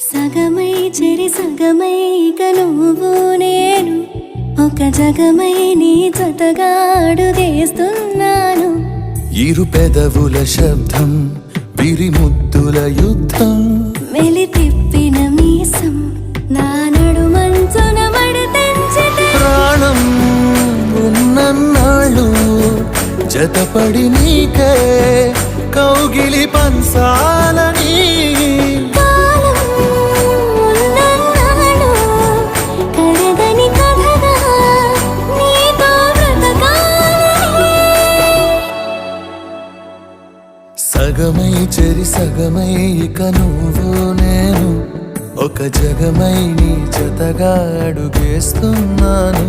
సగమై చెరి సగమై ఇక నువ్వు నేను ఒక జగమై నీ జతగా అడుగేస్తున్నాను. ఇరు పెదవుల శబ్దం విరిముద్దుల యుద్ధం మెలి తిప్పిన మీసం నా నడుమంచున మడతెంచితే ప్రాణం ఉన్నన్నాళ్ళు జతపడి నీకే కౌగిలి పంచాలని కాలం ఉన్నన్నాడు కరగని కథగా నీతో బ్రతకాలని. సగమై చెరి సగమై ఇక నువ్వు నేను ఒక జగమై నీ జతగా అడుగేస్తున్నాను.